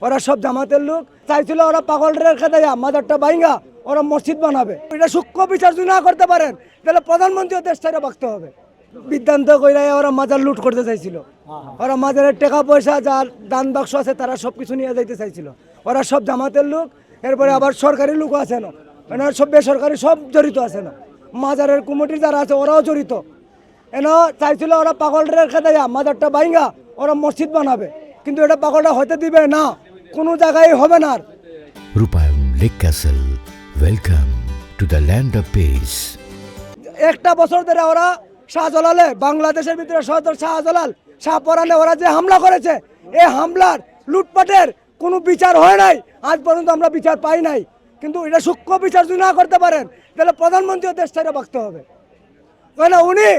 ওরা সব জামাতের লোক চাইছিল ওরা পাগল রেখে দেয় মাজারটা ভাঙা ওরা মসজিদ বানাবে। এটা সূক্ষ্ম বিচার যদি না করতে পারেন তাহলে প্রধানমন্ত্রীও দেশ ছেড়ে ভাগতে হবে। বিদ্যান্ত কইরা ওরা মাজার লুট করতে চাইছিল, ওরা মাজারের টাকা পয়সা যার দান বাক্স আছে তারা সব কিছু নিয়ে যাইতে চাইছিল। ওরা সব জামাতের লোক, এরপরে আবার সরকারি লোক আছে না, এনার সব বেসরকারি সব জড়িত আছে না, মাজারের কমিটি যারা আছে ওরাও জড়িত। এনা চাইছিল ওরা পাগল রেখে দেয় মাজারটা ভাঙা ওরা মসজিদ বানাবে, কিন্তু এটা পাগলটা হতে দিবে না, কোনো জায়গায় হবে না। রূপায়ণ lake castle, welcome to the land of piece. একটা বছর ধরে ওরা শাহজালালে বাংলাদেশের ভিতরে সদর শাহজালাল শাহপরানে ওরা যে হামলা করেছে, এই হামলার লুটপাটের কোনো বিচার হয় নাই, আজ পর্যন্ত আমরা বিচার পাই নাই। কিন্তু এটা সূক্ষ্ম বিচার যদি না করতে পারেন তাহলে প্রধানমন্ত্রীও দেশ ছেড়ে ভাগতে হবে। কেন উনি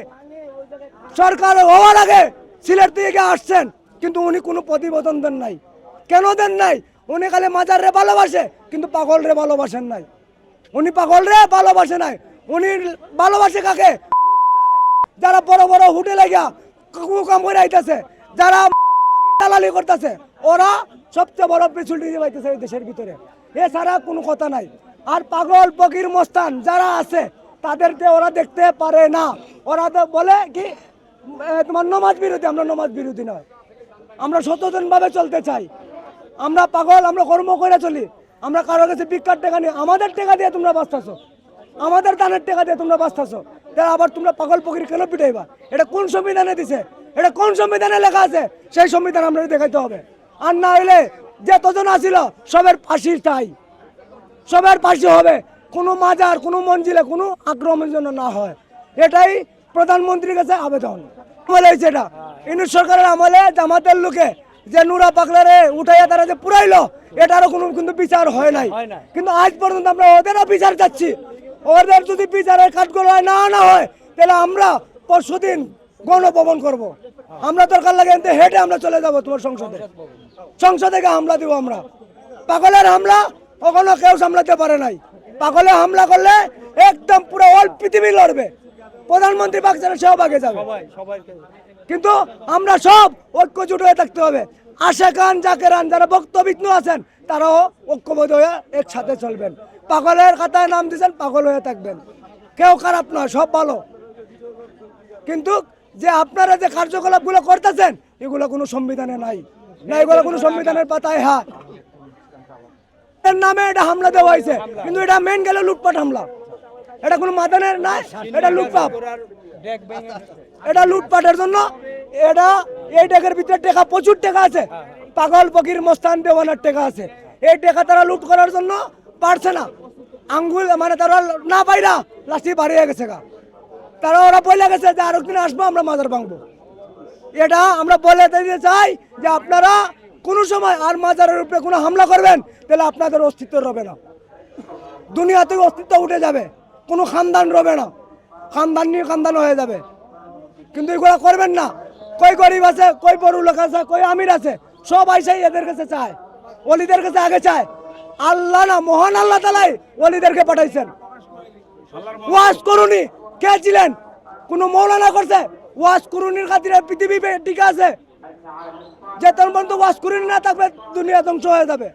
সরকার হওয়ার আগে সিলেট থেকে আসছেন, কিন্তু উনি কোনো প্রতিবেদন দেন নাই। কেন দেন নাই? উনি খালি মাজারে ভালোবাসে কিন্তু পাগল রে ভালোবাসেন নাই। উনি পাগল রে ভালোবাসে নাই, উনি ভালোবাসে কাকে? যারা বড় বড় হোটেলে গিয়া কাম করে আইতেছে, যারা দালালি করতেছে, ওরা সবচেয়ে বড় পিছুটি দিয়ে পাইতেছে এই দেশের ভিতরে, এছাড়া কোনো কথা নাই। আর পাগল ফকির মস্তান যারা আছে তাদেরকে ওরা দেখতে পারে না। ওরা তো বলে কি তোমার নমাজ বিরোধী, আমরা নমাজ বিরোধী নয়, আমরা সচেতনভাবে চলতে চাই। আমরা পাগল, আমরা কর্ম করে চলি, আমরা কারোর কাছে ভিক্ষার টাকা নিয়ে, আমাদের টাকা দিয়ে তোমরা বাঁচতেছো, আমাদের দানের টাকা দিয়ে তোমরা বাঁচতেছো, তাহলে আবার তোমরা পাগল ফকির কেন পিটাইবা? এটা কোন সংবিধানে দিছে? এটা কোন সংবিধানে লেখা আছে? সেই সংবিধান আমরা দেখাইতে হবে। আর না হইলে যতজন আসিল সবের ফাঁসি চাই, সবের ফাঁসি হবে, কোনো মাজার কোনো মঞ্জিলে কোনো আক্রমণ যেন না হয়, এটাই প্রধানমন্ত্রীর কাছে আবেদন। বলেছে এটা ইউনিট সরকারের আমলে জামাতের লোকে যে নুরা পাগলারে উঠাইয়া তারা যে পুরাইলো, এটারও কোনো কিন্তু বিচার হয় নাই। কিন্তু আজ পর্যন্ত আমরা ওদেরও বিচার চাচ্ছি। ওদের যদি বিচারের কাঠগড় না হয় তাহলে আমরা পরশুদিন গণভবন করব। আমরা দরকার লাগে হেঁটে আমরা চলে যাব তোমার সংসদে গিয়ে হামলা দিব। আমরা পাগলের হামলা কখনো কেউ সামলাতে পারে নাই। পাগলে হামলা করলে একদম পুরো অল পৃথিবী লড়বে, প্রধানমন্ত্রী বাগচারা সেও ভাগে যাবে। কিন্তু আমরা সব ঐক্যজোট হয়ে থাকতে হবে। আশা খান জাকেরান যারা বক্তব্য আছেন তারাও ঐক্যবদ্ধ হয়ে একসাথে চলবেন। পাগলের খাতায় নাম দিয়েছেন, পাগল হয়ে থাকবেন। কেউ খারাপ নয়, সব ভালো। কিন্তু যে আপনারা যে কার্যকলাপগুলো করতেছেন এগুলো কোনো সংবিধানে নাই, না এগুলো কোনো সংবিধানের পাতায় হ্যাঁ এর নামে এটা হামলা দেওয়া হয়েছে, কিন্তু এটা মেন গেল লুটপাট হামলা। এটা কোনো মাদানের নাই, এটা লুটপাট, এটা লুটপাটের জন্য। এটা এই টাকার ভিতরে টাকা প্রচুর টাকা আছে, পাগল ফকির মস্তান দেওয়ানার টাকা আছে। এই টাকা তারা লুট করার জন্য পারছে না, আঙ্গুল মানে তারা না পাইরা লাস্টি বাড়িয়ে গেছে গা। তারা ওরা বলে গেছে যে আরো দিন আসবো আমরা মাজার ভাঙবো। এটা আমরা বলে দিতে চাই যে আপনারা কোনো সময় আর মাজারের উপরে কোনো হামলা করবেন তাহলে আপনাদের অস্তিত্ব রবে না, দুনিয়া থেকে অস্তিত্ব উঠে যাবে, কোনো খানদান রবে না, খানদান নিয়ে খানদান হয়ে যাবে। কিন্তু এগুলো করবেন না। কই গরিব আছে, কই বড় লোক আছে, কই আমির আছে, সব আইসাই এদের কাছে চায়, ওলিদের কাছে আগে চায়। আল্লাহ না, মহান আল্লাহ তাআলাই ওলিদেরকে পাঠাইছেন। ওয়াজ করুনি কে ছিলেন? কোনো মৌলানা করছে? ওয়াজ করুনির খাতিরে পৃথিবী টিকে আছে। যে তোর পর্যন্ত ওয়াজ করুনি না থাকবে দুনিয়া ধ্বংস হয়ে যাবে।